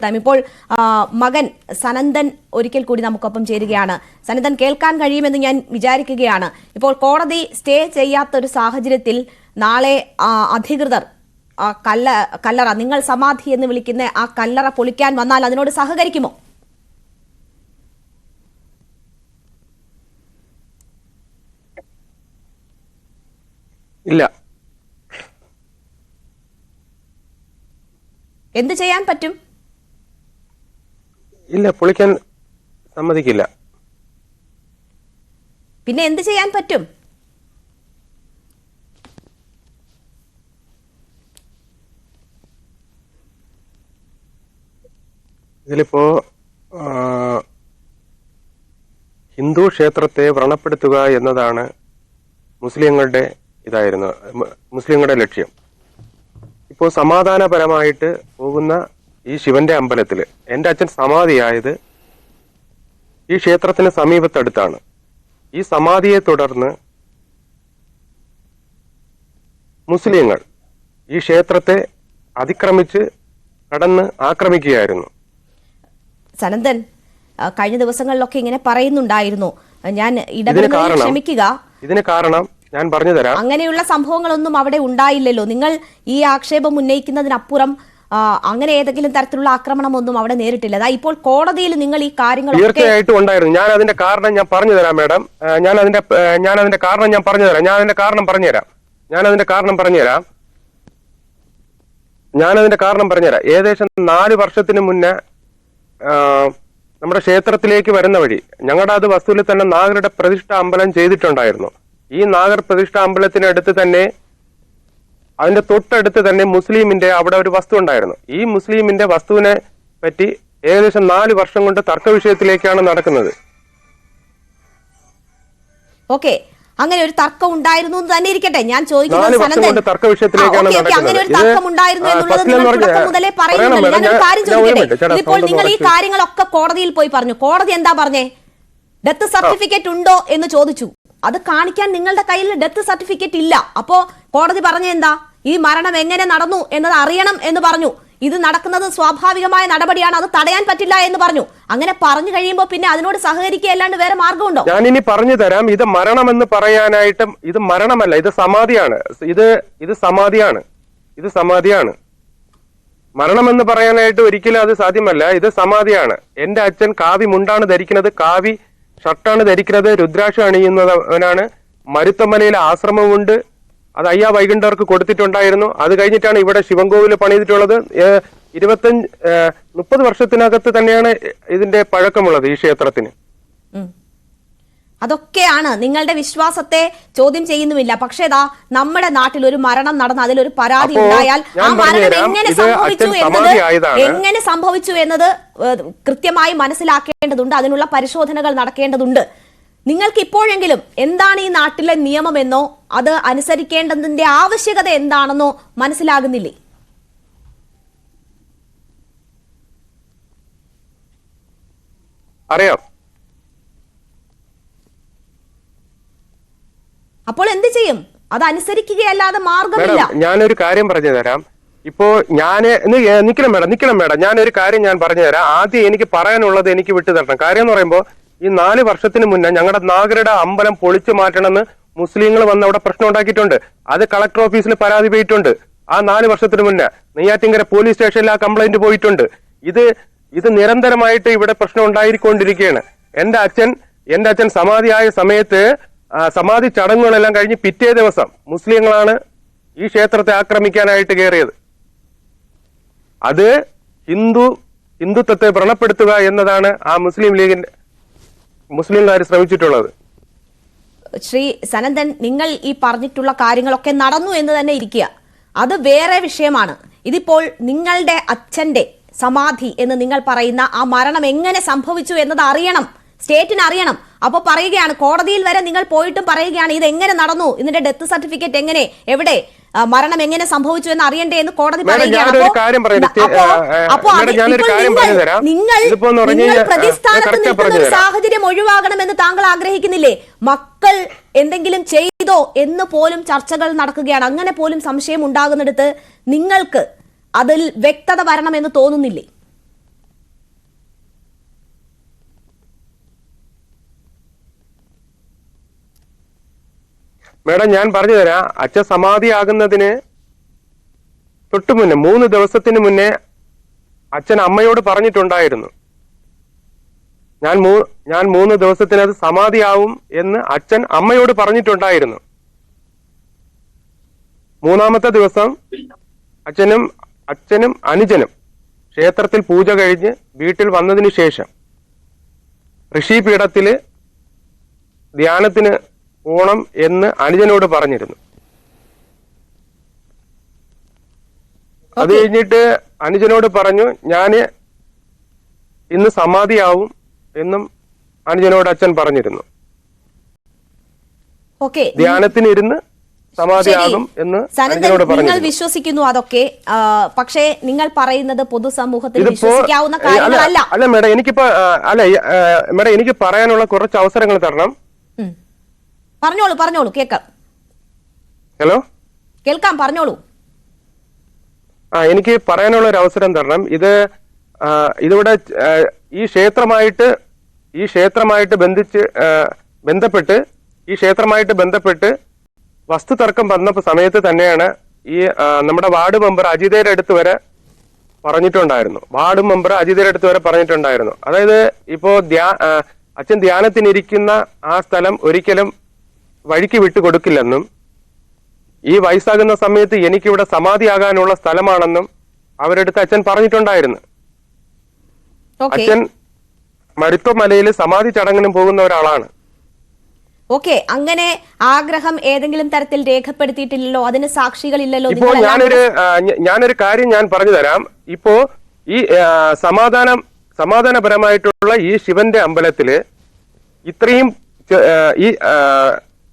ഇപ്പോൾ മകൻ സനന്ദൻ ഒരിക്കൽ കൂടി നമുക്കൊപ്പം ചേരുകയാണ്. സനന്ദൻ, കേൾക്കാൻ കഴിയുമെന്ന് ഞാൻ വിചാരിക്കുകയാണ്. ഇപ്പോൾ കോടതി സ്റ്റേ ചെയ്യാത്തൊരു സാഹചര്യത്തിൽ നാളെ അധികൃതർ കല്ലറ, നിങ്ങൾ സമാധി എന്ന് വിളിക്കുന്ന ആ കല്ലറ പൊളിക്കാൻ വന്നാൽ അതിനോട് സഹകരിക്കുമോ? ഇല്ല. എന്ത് ചെയ്യാൻ പറ്റും? ഇല്ല, പൊളിക്കാൻ സമ്മതിക്കില്ല. പിന്നെ എന്ത് ചെയ്യാൻ പറ്റും? ഇതിലിപ്പോ ഹിന്ദു ക്ഷേത്രത്തെ വ്രണപ്പെടുത്തുക എന്നതാണ് മുസ്ലിങ്ങളുടെ ലക്ഷ്യം. ഇപ്പോ സമാധാനപരമായിട്ട് പോകുന്ന ഈ ശിവന്റെ അമ്പലത്തില് എന്റെ അച്ഛൻ സമാധിയായത് ഈ ക്ഷേത്രത്തിന് സമീപത്തടുത്താണ്. ഈ സമാധിയെ തുടർന്ന് മുസ്ലിങ്ങൾ ഈ ക്ഷേത്രത്തെ അതിക്രമിച്ച് കടന്ന് ആക്രമിക്കുകയായിരുന്നു. സനന്ദൻ, കഴിഞ്ഞ ദിവസങ്ങളിലൊക്കെ ഇങ്ങനെ പറയുന്നുണ്ടായിരുന്നു. ഞാൻ ഇടപെടുന്നതിന് ക്ഷമിക്കുക. ഇതിന് കാരണം ഞാൻ പറഞ്ഞു തരാം. അങ്ങനെയുള്ള സംഭവങ്ങളൊന്നും അവിടെ ഉണ്ടായില്ലല്ലോ. നിങ്ങൾ ഈ ആക്ഷേപം ഉന്നയിക്കുന്നതിനപ്പുറം അങ്ങനെ ഏതെങ്കിലും തരത്തിലുള്ള ആക്രമണമൊന്നും അവിടെ നേരിട്ടില്ല. അതാ ഇപ്പോൾ കോടതിയിൽ നിങ്ങൾ ഈ കാര്യങ്ങൾ തീർച്ചയായിട്ടും ഉണ്ടായിരുന്നു. ഞാൻ അതിന്റെ കാരണം ഞാൻ പറഞ്ഞു തരാം മാഡം. ഞാൻ അതിന്റെ കാരണം ഞാൻ പറഞ്ഞു തരാം. ഞാൻ അതിന്റെ കാരണം പറഞ്ഞുതരാം. ഏകദേശം 4 വർഷത്തിന് മുന്നേ നമ്മുടെ ക്ഷേത്രത്തിലേക്ക് വരുന്ന വഴി ഞങ്ങളുടെ അത് വസ്തുവിൽ തന്നെ നാഗരുടെ പ്രതിഷ്ഠ അമ്പലം ചെയ്തിട്ടുണ്ടായിരുന്നു. ഈ നാഗർ പ്രതിഷ്ഠ അമ്പലത്തിനടുത്ത് തന്നെ, അതിന്റെ തൊട്ടടുത്ത് തന്നെ മുസ്ലിമിന്റെ അവിടെ ഒരു വസ്തു ഉണ്ടായിരുന്നു. ഈ മുസ്ലിമിന്റെ വസ്തുവിനെ പറ്റി ഏകദേശം 4 വർഷം കൊണ്ട് തർക്ക വിഷയത്തിലേക്കാണ് നടക്കുന്നത്. ഓക്കെ, അങ്ങനെ ഒരു തർക്കം ഉണ്ടായിരുന്നു എന്ന് തന്നെ ഇരിക്കട്ടെ. ഞാൻ ചോദിക്കുന്നത് അങ്ങനെ ഒരു തർക്കം ഉണ്ടായിരുന്നു എന്നുള്ളത് നിങ്ങൾ തുടക്കം മുതലേ പറയുന്നുണ്ടല്ലോ. ഞാനൊരു കാര്യം ചോദിക്കട്ടെ. ഇപ്പോൾ നിങ്ങൾ ഈ കാര്യങ്ങളൊക്കെ കോടതിയിൽ പോയി പറഞ്ഞു. കോടതി എന്താ പറഞ്ഞേ? ഡെത്ത് സർട്ടിഫിക്കറ്റ് ഉണ്ടോ എന്ന് ചോദിച്ചു. അത് കാണിക്കാൻ നിങ്ങളുടെ കയ്യിൽ ഡെത്ത് സർട്ടിഫിക്കറ്റ് ഇല്ല. അപ്പോ കോടതി പറഞ്ഞ എന്താ? ഈ മരണം എങ്ങനെ നടന്നു എന്നത് അറിയണം എന്ന് പറഞ്ഞു. ഇത് നടക്കുന്നത് സ്വാഭാവികമായ നടപടിയാണ്, അത് തടയാൻ പറ്റില്ല എന്ന് പറഞ്ഞു. അങ്ങനെ പറഞ്ഞു കഴിയുമ്പോൾ പിന്നെ അതിനോട് സഹകരിക്കുക അല്ലാണ്ട് വേറെ മാർഗമുണ്ടോ? ഞാൻ ഇനി പറഞ്ഞു തരാം. ഇത് മരണമെന്ന് പറയാനായിട്ട് ഇത് മരണമല്ല, ഇത് സമാധിയാണ്. ഇത് സമാധിയാണ്. മരണമെന്ന് പറയാനായിട്ട് ഒരിക്കലും അത് സാധ്യമല്ല. ഇത് സമാധിയാണ്. എന്റെ അച്ഛൻ കാവി മുണ്ടാണ് ധരിക്കുന്നത്, കാവി ഷർട്ടാണ് ധരിക്കുന്നത്, രുദ്രാക്ഷം അണിയുന്നവനാണ്. മരുത്തമലയിൽ ആശ്രമമുണ്ട്, അത് അയ്യാ വൈകുണ്ഠർക്ക് കൊടുത്തിട്ടുണ്ടായിരുന്നു. അത് കഴിഞ്ഞിട്ടാണ് ഇവിടെ ശിവൻകോവിൽ പണിതിട്ടുള്ളത്. 30 വർഷത്തിനകത്ത് തന്നെയാണ് ഇതിന്റെ പഴക്കമുള്ളത് ഈ ക്ഷേത്രത്തിന്. അതൊക്കെയാണ്, നിങ്ങളുടെ വിശ്വാസത്തെ ചോദ്യം ചെയ്യുന്നുമില്ല. പക്ഷേ നമ്മുടെ നാട്ടിൽ ഒരു മരണം നടന്ന് അതിലൊരു പരാതി ഉണ്ടായാൽ ആ മരണം എങ്ങനെ സംഭവിച്ചു എന്നത് കൃത്യമായി മനസ്സിലാക്കേണ്ടതുണ്ട്. അതിനുള്ള പരിശോധനകൾ നടക്കേണ്ടതുണ്ട്. നിങ്ങൾക്ക് ഇപ്പോഴെങ്കിലും എന്താണ് ഈ നാട്ടിലെ നിയമമെന്നോ അത് അനുസരിക്കേണ്ടതിന്റെ ആവശ്യകത എന്താണെന്നോ മനസ്സിലാകുന്നില്ലേ? അറിയാം. അപ്പോൾ എന്ത് ചെയ്യും? അത് അനുസരിക്കുകയല്ലാതെ മാർഗമില്ല. ഞാനൊരു കാര്യം പറഞ്ഞു തരാം. ഇപ്പോ നിക്കണം മേഡം, ഞാനൊരു കാര്യം ഞാൻ പറഞ്ഞു തരാം. ആദ്യം എനിക്ക് പറയാനുള്ളത് എനിക്ക് വിട്ടു തരണം. കാര്യം എന്ന് പറയുമ്പോ ഈ 4 വർഷത്തിന് മുന്നേ ഞങ്ങളുടെ നാഗരുടെ അമ്പലം പൊളിച്ചു മാറ്റണമെന്ന് മുസ്ലിങ്ങൾ വന്ന് അവിടെ പ്രശ്നം ഉണ്ടാക്കിയിട്ടുണ്ട്. അത് കളക്ടർ ഓഫീസിൽ പരാതി പോയിട്ടുണ്ട്. ആ 4 വർഷത്തിന് മുന്നേ നെയ്യാറ്റിങ്കര പോലീസ് സ്റ്റേഷനിൽ ആ കംപ്ലൈന്റ് പോയിട്ടുണ്ട്. ഇത് നിരന്തരമായിട്ട് ഇവിടെ പ്രശ്നം ഉണ്ടായിക്കൊണ്ടിരിക്കുകയാണ്. എന്റെ അച്ഛൻ സമാധിയായ സമയത്ത് സമാധി ചടങ്ങുകളെല്ലാം കഴിഞ്ഞ് പിറ്റേ ദിവസം മുസ്ലിങ്ങളാണ് ഈ ക്ഷേത്രത്തെ ആക്രമിക്കാനായിട്ട് കയറിയത്. അത് ഹിന്ദുത്വത്തെ വ്രണപ്പെടുത്തുക എന്നതാണ് ആ മുസ്ലിംകാർ ശ്രമിച്ചിട്ടുള്ളത്. ശ്രീ സനന്ദൻ, നിങ്ങൾ ഈ പറഞ്ഞിട്ടുള്ള കാര്യങ്ങളൊക്കെ നടന്നു എന്ന് തന്നെ ഇരിക്കുക. അത് വേറെ വിഷയമാണ്. ഇതിപ്പോൾ നിങ്ങളുടെ അച്ഛന്റെ സമാധി എന്ന് നിങ്ങൾ പറയുന്ന ആ മരണം എങ്ങനെ സംഭവിച്ചു എന്നത് അറിയണം, സ്റ്റേറ്റിന് അറിയണം. അപ്പൊ പറയുകയാണ്, കോടതിയിൽ വരെ നിങ്ങൾ പോയിട്ടും പറയുകയാണ് ഇത് എങ്ങനെ നടന്നു, ഇതിന്റെ ഡെത്ത് സർട്ടിഫിക്കറ്റ് എങ്ങനെ, എവിടെ, മരണം എങ്ങനെ സംഭവിച്ചു എന്ന് അറിയണ്ടേ എന്ന് കോടതി പറയുകയാണ്. നിങ്ങൾ പ്രതിസ്ഥാനത്ത് നിൽക്കുന്ന ഒരു സാഹചര്യം ഒഴിവാകണമെന്ന് താങ്കൾ ആഗ്രഹിക്കുന്നില്ലേ? മക്കൾ എന്തെങ്കിലും ചെയ്തോ എന്ന് പോലും ചർച്ചകൾ നടക്കുകയാണ്. അങ്ങനെ പോലും സംശയം ഉണ്ടാകുന്നിടത്ത് നിങ്ങൾക്ക് അതിൽ വ്യക്തത വരണമെന്ന് തോന്നുന്നില്ലേ? മേഡം ഞാൻ പറഞ്ഞു തരാം. അച്ഛൻ സമാധിയാകുന്നതിന് തൊട്ടു മുന്നേ 3 ദിവസത്തിന് മുന്നേ അച്ഛൻ അമ്മയോട് പറഞ്ഞിട്ടുണ്ടായിരുന്നു, ഞാൻ 3 ദിവസത്തിനത് സമാധിയാവും എന്ന് അച്ഛൻ അമ്മയോട് പറഞ്ഞിട്ടുണ്ടായിരുന്നു. 3-ാമത്തെ ദിവസം അച്ഛനും അനുജനും ക്ഷേത്രത്തിൽ പൂജ കഴിഞ്ഞ് വീട്ടിൽ വന്നതിന് ശേഷം ഋഷിപീഠത്തില് ധ്യാനത്തിന് പോണം എന്ന് അനുജനോട് പറഞ്ഞിരുന്നു. അത് കഴിഞ്ഞിട്ട് അനുജനോട് പറഞ്ഞു, ഞാന് ഇന്ന് സമാധിയാവും എന്നും അനുജനോട് അച്ഛൻ പറഞ്ഞിരുന്നു. ധ്യാനത്തിനിരുന്ന് സമാധിയാകും എന്ന് അനുജനോട് പറഞ്ഞു. നിങ്ങൾ വിശ്വസിക്കുന്നു അതൊക്കെ, പക്ഷേ നിങ്ങൾ പറയുന്നത് പൊതുസമൂഹത്തിൽ വിശ്വസിക്കാവുന്ന കാര്യങ്ങളല്ല. അല്ല മേഡം, മേഡം എനിക്ക് പറയാനുള്ള കുറച്ച് അവസരങ്ങൾ തരണം. പറഞ്ഞോളൂ കേൾക്കാം. ഹലോ, കേൾക്കാം, പറഞ്ഞോളൂ. എനിക്ക് പറയാനുള്ള ഒരു അവസരം തരണം. ഇതിവിടെ ഈ ക്ഷേത്രമായിട്ട് ബന്ധപ്പെട്ട് വസ്തുതർക്കം വന്ന സമയത്ത് തന്നെയാണ് ഈ നമ്മുടെ വാർഡ് മെമ്പർ അജിതയുടെ അടുത്ത് വരെ പറഞ്ഞിട്ടുണ്ടായിരുന്നു. അതായത് ഇപ്പോ അച്ഛൻ ധ്യാനത്തിനിരിക്കുന്ന ആ സ്ഥലം ഒരിക്കലും വഴിക്ക് വിട്ടു കൊടുക്കില്ലെന്നും ഈ വയസ്സാകുന്ന സമയത്ത് എനിക്കിവിടെ സമാധിയാകാനുള്ള സ്ഥലമാണെന്നും അവരെടുത്ത് അച്ഛൻ പറഞ്ഞിട്ടുണ്ടായിരുന്നു. അച്ഛൻ മരുത്വമലയിൽ സമാധി ചടങ്ങിനും പോകുന്ന ഒരാളാണ്. ഓക്കെ, അങ്ങനെ ആഗ്രഹം ഏതെങ്കിലും തരത്തിൽ രേഖപ്പെടുത്തിയിട്ടില്ലല്ലോ, അതിന് സാക്ഷികളില്ലല്ലോ. ഇപ്പോ ഞാനൊരു കാര്യം ഞാൻ പറഞ്ഞു തരാം. ഇപ്പോ ഈ സമാധാനപരമായിട്ടുള്ള ഈ ശിവന്റെ അമ്പലത്തില്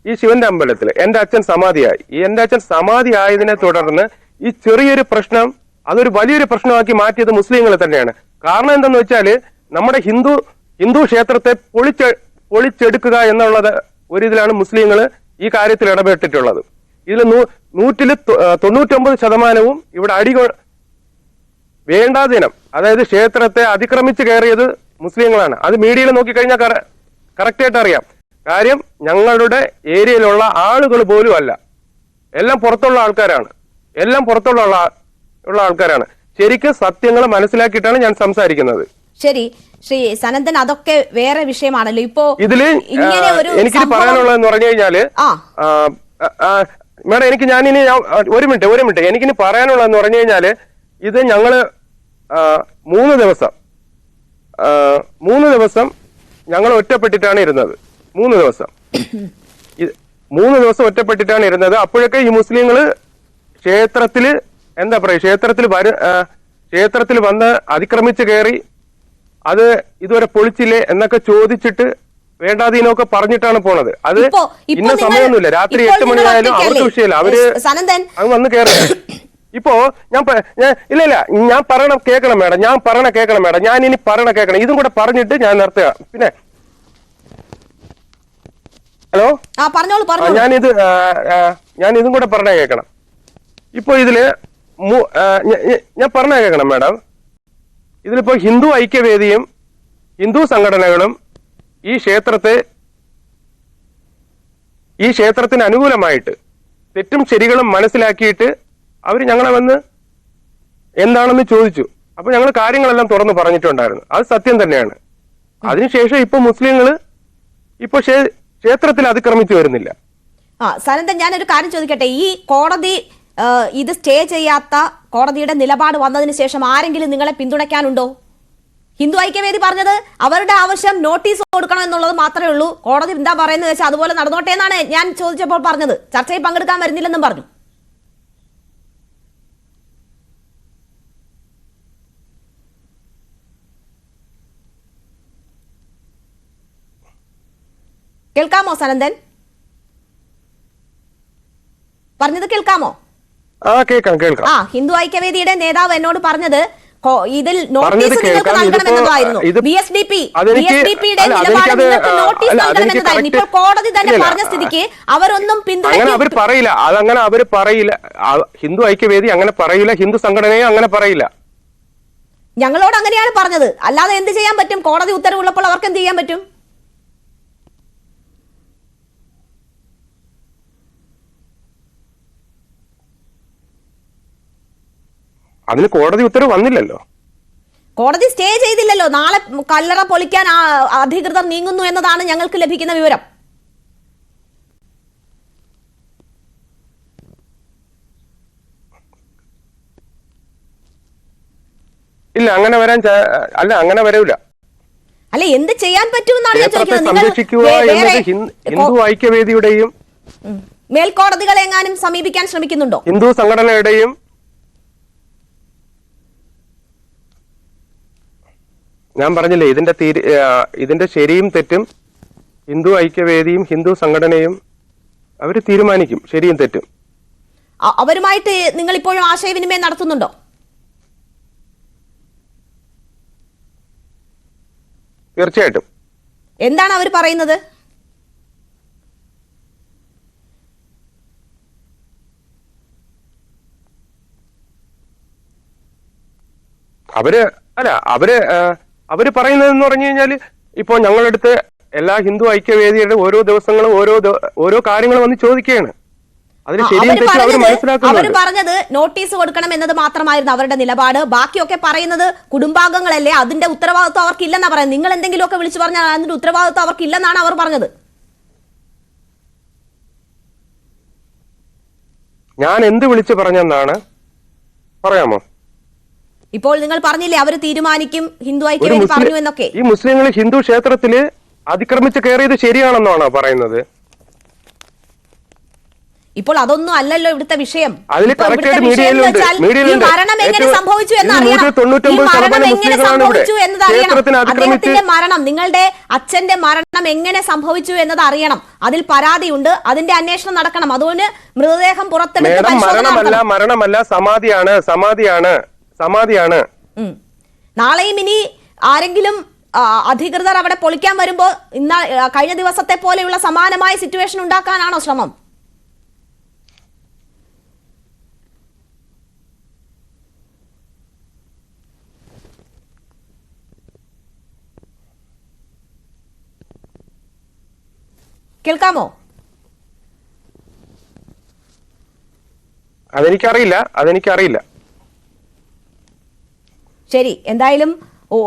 ഈ ശിവന്റെ അമ്പലത്തിൽ എന്റെ അച്ഛൻ സമാധിയായി. എന്റെ അച്ഛൻ സമാധിയായതിനെ തുടർന്ന് ഈ ചെറിയൊരു പ്രശ്നം അതൊരു വലിയൊരു പ്രശ്നമാക്കി മാറ്റിയത് മുസ്ലിങ്ങൾ തന്നെയാണ്. കാരണം എന്തെന്ന് വെച്ചാല് നമ്മുടെ ഹിന്ദു ക്ഷേത്രത്തെ പൊളിച്ചെടുക്കുക എന്നുള്ളത് ഒരിതിലാണ് മുസ്ലിങ്ങൾ ഈ കാര്യത്തിൽ ഇടപെട്ടിട്ടുള്ളത്. ഇതിൽ 99% ഇവിടെ വേണ്ടാദിനം, അതായത് ക്ഷേത്രത്തെ അതിക്രമിച്ച് കയറിയത് മുസ്ലിങ്ങളാണ്. അത് മീഡിയയിൽ നോക്കിക്കഴിഞ്ഞാൽ കറക്റ്റായിട്ട് അറിയാം. കാര്യം ഞങ്ങളുടെ ഏരിയയിലുള്ള ആളുകൾ പോലും അല്ല, എല്ലാം പുറത്തുള്ള ആൾക്കാരാണ്. ശരിക്കും സത്യങ്ങൾ മനസ്സിലാക്കിയിട്ടാണ് ഞാൻ സംസാരിക്കുന്നത്. ശരി, ശ്രീ സനന്ദൻ, അതൊക്കെ വേറെ വിഷയമാണല്ലോ. ഇപ്പോ ഇതില് എനിക്ക് പറയാനുള്ളതെന്ന് പറഞ്ഞു കഴിഞ്ഞാല് മേഡം ഒരു മിനിറ്റ് എനിക്കിനി പറയാനുള്ളതെന്ന് പറഞ്ഞു കഴിഞ്ഞാല് ഇത് ഞങ്ങള് 3 ദിവസം ഞങ്ങൾ ഒറ്റപ്പെട്ടിട്ടാണ് ഇരുന്നത്. 3 ദിവസം ഒറ്റപ്പെട്ടിട്ടാണ് ഇരുന്നത്. അപ്പോഴൊക്കെ ഈ മുസ്ലിങ്ങള് ക്ഷേത്രത്തിൽ വന്ന് അതിക്രമിച്ച് കയറി അത് ഇതുവരെ പൊളിച്ചില്ലേ എന്നൊക്കെ ചോദിച്ചിട്ട് വേണ്ടാതീനൊക്കെ പറഞ്ഞിട്ടാണ് പോണത്. അത് ഇന്ന സമയമൊന്നുമില്ല, രാത്രി 8 മണിയായാലും അവർക്ക് വിഷയമില്ല, അവര് അത് വന്ന് കയറി. ഇപ്പോ ഞാൻ പറയണം കേൾക്കണം മേഡം, ഞാൻ ഇനി പറയണ കേൾക്കണം. ഇതും കൂടെ പറഞ്ഞിട്ട് ഞാൻ നിർത്തുക. പിന്നെ ഹലോ, ഞാൻ ഇതും കൂടെ പറഞ്ഞ കേൾക്കണം. ഇപ്പൊ ഇതില് ഞാൻ പറഞ്ഞ കേൾക്കണം മേഡം. ഇതിലിപ്പോ ഹിന്ദു ഐക്യവേദിയും ഹിന്ദു സംഘടനകളും ഈ ക്ഷേത്രത്തിന് അനുകൂലമായിട്ട് തെറ്റും ശരികളും മനസ്സിലാക്കിയിട്ട് അവര് ഞങ്ങളെ വന്ന് എന്താണെന്ന് ചോദിച്ചു. അപ്പൊ ഞങ്ങൾ കാര്യങ്ങളെല്ലാം തുറന്നു പറഞ്ഞിട്ടുണ്ടായിരുന്നു. അത് സത്യം തന്നെയാണ്. അതിനുശേഷം ഇപ്പൊ മുസ്ലിങ്ങള് ഇപ്പൊ ക്ഷേത്രത്തിൽ അതിക്രമിച്ചു വരുന്നില്ല. സനന്ദൻ, ഞാനൊരു കാര്യം ചോദിക്കട്ടെ. ഈ കോടതി ഇത് സ്റ്റേ ചെയ്യാത്ത കോടതിയുടെ നിലപാട് വന്നതിന് ശേഷം ആരെങ്കിലും നിങ്ങളെ പിന്തുണയ്ക്കാനുണ്ടോ? ഹിന്ദു ഐക്യവേദി പറഞ്ഞത് അവരുടെ ആവശ്യം നോട്ടീസ് കൊടുക്കണം എന്നുള്ളത് മാത്രമേ ഉള്ളൂ. കോടതി എന്താ പറയുന്നത് വെച്ചാൽ അതുപോലെ നടന്നോട്ടെ എന്നാണ് ഞാൻ ചോദിച്ചപ്പോൾ പറഞ്ഞത്. ചർച്ചയിൽ പങ്കെടുക്കാൻ വരുന്നില്ലെന്നും പറഞ്ഞു. കേൾക്കാമോ സനന്ദൻ? പറഞ്ഞത് കേൾക്കാമോ? കേൾക്കാം. ഹിന്ദു ഐക്യവേദിയുടെ നേതാവ് എന്നോട് പറഞ്ഞത് ഇതിൽ നോട്ടീസ് നിങ്ങൾക്ക് നൽകണമെന്നതായിരുന്നു. BSDPയുടെ നിലപാട് നിങ്ങൾക്ക് നോട്ടീസ് നൽകണമെന്നതായിരുന്നു. ഇപ്പോൾ കോടതി തന്നെ പറഞ്ഞ സ്ഥിതിക്ക് അവരൊന്നും അവർ പറയില്ല. അതങ്ങനെ അവർ പറയില്ല. ഹിന്ദു ഐക്യവേദി അങ്ങനെ പറയില്ല, ഹിന്ദു സംഘടനയും അങ്ങനെ പറയില്ല. ഞങ്ങളോട് അങ്ങനെയാണ് പറഞ്ഞത്. അല്ലാതെ എന്ത് ചെയ്യാൻ പറ്റും? കോടതി ഉത്തരവുള്ളപ്പോൾ അവർക്ക് എന്ത് ചെയ്യാൻ പറ്റും? അതിന് കോടതി ഉത്തരവ് വന്നില്ലല്ലോ. കോടതി സ്റ്റേ ചെയ്തില്ലല്ലോ. നാളെ കല്ലറ പൊളിക്കാൻ അധികൃതർ നീങ്ങുന്നു എന്നതാണ് ഞങ്ങൾക്ക് ലഭിക്കുന്ന വിവരം. ഇല്ല, അങ്ങനെ വരാൻ അങ്ങനെ വരൂല. അല്ല, എന്ത് ചെയ്യാൻ പറ്റുമെന്നാണ് ഞാൻ ചോദിക്കുന്നത്. സംരക്ഷിക്കുക എന്നത് ഹിന്ദു ഐക്യവേദിയുടെയും മേൽക്കോടതികളെ എങ്ങാനും സമീപിക്കാൻ ശ്രമിക്കുന്നുണ്ടോ? ഹിന്ദു സംഘടനയുടെയും ഞാൻ പറഞ്ഞില്ലേ, ഇതിന്റെ ശരിയും തെറ്റും ഹിന്ദു ഐക്യവേദിയും ഹിന്ദു സംഘടനയും അവര് തീരുമാനിക്കും, ശരിയും തെറ്റും. അവരുമായിട്ട് നിങ്ങൾ ഇപ്പോഴും ആശയവിനിമയം നടത്തുന്നുണ്ടോ? തീർച്ചയായിട്ടും. എന്താണ് അവർ പറയുന്നത്? അവര് പറയുന്നതെന്ന് പറഞ്ഞു കഴിഞ്ഞാല്, ഇപ്പോ ഞങ്ങളടുത്ത് എല്ലാ ഹിന്ദു ഐക്യവേദിയുടെ ഓരോ ദിവസങ്ങളും ഓരോ കാര്യങ്ങൾ വന്ന് ചോദിക്കുകയാണ്. അതിന് അവർ പറഞ്ഞത് നോട്ടീസ് കൊടുക്കണം എന്നത് മാത്രമായിരുന്നു അവരുടെ നിലപാട്. ബാക്കിയൊക്കെ പറയുന്നത് കുടുംബാംഗങ്ങളല്ലേ, അതിന്റെ ഉത്തരവാദിത്വം അവർക്കില്ലെന്നാ പറയുന്നത്. നിങ്ങൾ എന്തെങ്കിലുമൊക്കെ വിളിച്ചു പറഞ്ഞാൽ അതിന്റെ ഉത്തരവാദിത്വം അവർക്കില്ലെന്നാണ് അവർ പറഞ്ഞത്. ഞാൻ എന്ത് വിളിച്ചു പറഞ്ഞെന്നാണ് പറയാമോ? ഇപ്പോൾ നിങ്ങൾ പറഞ്ഞില്ലേ അവർ തീരുമാനിക്കും, ഹിന്ദു ഐക്യവേദി പറഞ്ഞു എന്നൊക്കെ. ഈ മുസ്ലിങ്ങൾ ഹിന്ദു ക്ഷേത്രത്തില് അതിക്രമിച്ച് കയറിയത് ശരിയാണെന്നാണോ പറയുന്നത്? ഇപ്പോൾ അതൊന്നും അല്ലല്ലോ ഇവിടുത്തെ വിഷയം. ഈ മരണം എങ്ങനെ സംഭവിച്ചു എന്നറിയണം. അദ്ദേഹത്തിന്റെ മരണം, നിങ്ങളുടെ അച്ഛന്റെ മരണം എങ്ങനെ സംഭവിച്ചു എന്നത് അറിയണം. അതിൽ പരാതിയുണ്ട്, അതിന്റെ അന്വേഷണം നടക്കണം. അതുകൊണ്ട് മൃതദേഹം പുറത്തെടുത്ത് മരണമല്ല, സമാധിയാണ്. നാളെയും ഇനി ആരെങ്കിലും അധികൃതർ അവിടെ പൊളിക്കാൻ വരുമ്പോ കഴിഞ്ഞ ദിവസത്തെ പോലെയുള്ള സമാനമായ സിറ്റുവേഷൻ ഉണ്ടാക്കാനാണോ ശ്രമം? കേൾക്കാമോ? അതെനിക്കറിയില്ല. ശരി, എന്തായാലും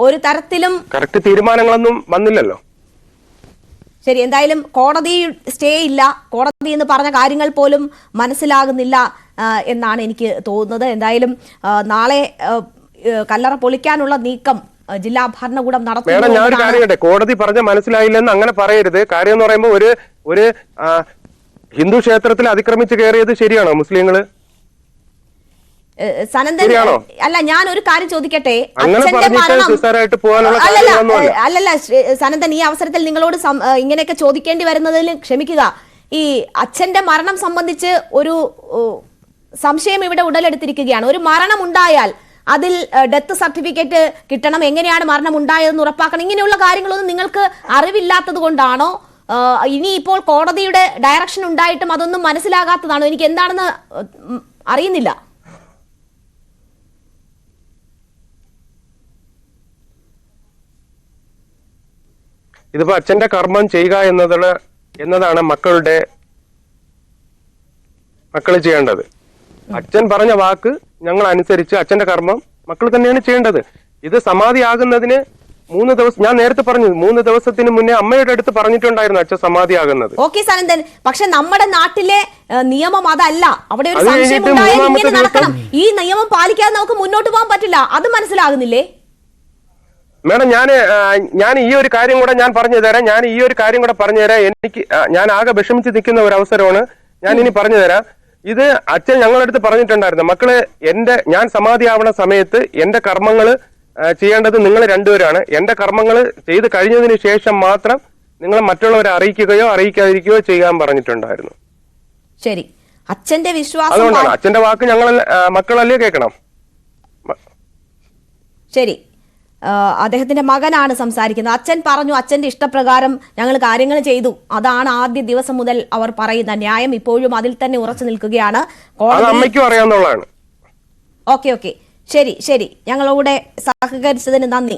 ഒരു തരത്തിലും കറക്റ്റ് തീരുമാനങ്ങളൊന്നും വന്നില്ലല്ലോ. ശരി, എന്തായാലും കോടതി സ്റ്റേ ഇല്ല, കോടതി എന്ന് പറഞ്ഞ കാര്യങ്ങൾ പോലും മനസ്സിലാകുന്നില്ല എന്നാണ് എനിക്ക് തോന്നുന്നത്. എന്തായാലും നാളെ കല്ലറ പൊളിക്കാനുള്ള നീക്കം ജില്ലാ ഭരണകൂടം നടത്തുന്നു. ഞാൻ ഒരു കാര്യം, കോടതി പറഞ്ഞ മനസ്സിലായില്ലെന്ന് അങ്ങനെ പറയരുത്. കാര്യം എന്ന് പറയുമ്പോൾ ഒരു ഹിന്ദു ക്ഷേത്രത്തിൽ അതിക്രമിച്ച് കയറിയത് ശരിയാണോ മുസ്ലിങ്ങള്? സനന്ദൻ, അല്ല, ഞാൻ ഒരു കാര്യം ചോദിക്കട്ടെ. അല്ലല്ല സനന്ദൻ, ഈ അവസരത്തിൽ നിങ്ങളോട് ഇങ്ങനെയൊക്കെ ചോദിക്കേണ്ടി വരുന്നതിൽ ക്ഷമിക്കുക. ഈ അച്ഛന്റെ മരണം സംബന്ധിച്ച് ഒരു സംശയം ഇവിടെ ഉടലെടുത്തിരിക്കുകയാണ്. ഒരു മരണം ഉണ്ടായാൽ അതിൽ ഡെത്ത് സർട്ടിഫിക്കറ്റ് കിട്ടണം, എങ്ങനെയാണ് മരണം ഉണ്ടായതെന്ന് ഉറപ്പാക്കണം. ഇങ്ങനെയുള്ള കാര്യങ്ങളൊന്നും നിങ്ങൾക്ക് അറിവില്ലാത്തത് കൊണ്ടാണോ, ഇനി ഇപ്പോൾ കോടതിയുടെ ഡയറക്ഷൻ ഉണ്ടായിട്ടും അതൊന്നും മനസ്സിലാകാത്തതാണോ? എനിക്ക് എന്താണെന്ന് അറിയുന്നില്ല. ഇതിപ്പോ അച്ഛന്റെ കർമ്മം ചെയ്യുക എന്നതാണ് മക്കള് ചെയ്യേണ്ടത്. അച്ഛൻ പറഞ്ഞ വാക്ക് ഞങ്ങൾ അനുസരിച്ച് അച്ഛന്റെ കർമ്മം മക്കൾ തന്നെയാണ് ചെയ്യേണ്ടത്. ഇത് സമാധിയാകുന്നതിന് 3 ദിവസം, ഞാൻ നേരത്തെ പറഞ്ഞു, 3 ദിവസത്തിന് മുന്നേ അമ്മയുടെ അടുത്ത് പറഞ്ഞിട്ടുണ്ടായിരുന്നു അച്ഛൻ സമാധിയാകുന്നത്. ഓക്കെ സനന്ദൻ, പക്ഷെ നമ്മുടെ നാട്ടിലെ നിയമം അതല്ല. അവിടെ ഒരു സംശയം ഉണ്ടായാൽ ഇങ്ങനെ നടക്കണം. ഈ നിയമം പാലിക്കാതെ നമുക്ക് മുന്നോട്ട് പോകാൻ പറ്റില്ല. അത് മനസ്സിലാകുന്നില്ലേ? മേഡം, ഞാൻ ഈ ഒരു കാര്യം കൂടെ ഞാൻ പറഞ്ഞു തരാം. ഞാൻ ആകെ വിഷമിച്ച് നിൽക്കുന്ന ഒരു അവസരമാണ്. ഞാൻ ഇനി പറഞ്ഞു തരാം. ഇത് അച്ഛൻ ഞങ്ങളടുത്ത് പറഞ്ഞിട്ടുണ്ടായിരുന്നു, മക്കള് ഞാൻ സമാധിയാവണ സമയത്ത് എന്റെ കർമ്മങ്ങള് ചെയ്യേണ്ടത് നിങ്ങൾ രണ്ടുപേരാണ്. എന്റെ കർമ്മങ്ങൾ ചെയ്ത് കഴിഞ്ഞതിന് ശേഷം മാത്രം നിങ്ങൾ മറ്റുള്ളവരെ അറിയിക്കുകയോ അറിയിക്കാതിരിക്കുകയോ ചെയ്യാൻ പറഞ്ഞിട്ടുണ്ടായിരുന്നു. ശരി, അച്ഛന്റെ വിശ്വാസം, അതുകൊണ്ടാണ് അച്ഛന്റെ വാക്ക് മക്കളല്ലേ കേൾക്കണം. ശരി, അദ്ദേഹത്തിന്റെ മകനാണ് സംസാരിക്കുന്നത്. അച്ഛൻ പറഞ്ഞു, അച്ഛന്റെ ഇഷ്ടപ്രകാരം ഞങ്ങൾ കാര്യങ്ങൾ ചെയ്തു. അതാണ് ആദ്യ ദിവസം മുതൽ അവർ പറയുന്ന ന്യായം. ഇപ്പോഴും അതിൽ തന്നെ ഉറച്ചു നിൽക്കുകയാണ്. അമ്മയ്ക്കും അറിയാവുന്നതാണ്. ഓക്കെ, ശരി, ഞങ്ങളോട് സഹകരിച്ചതിന് നന്ദി.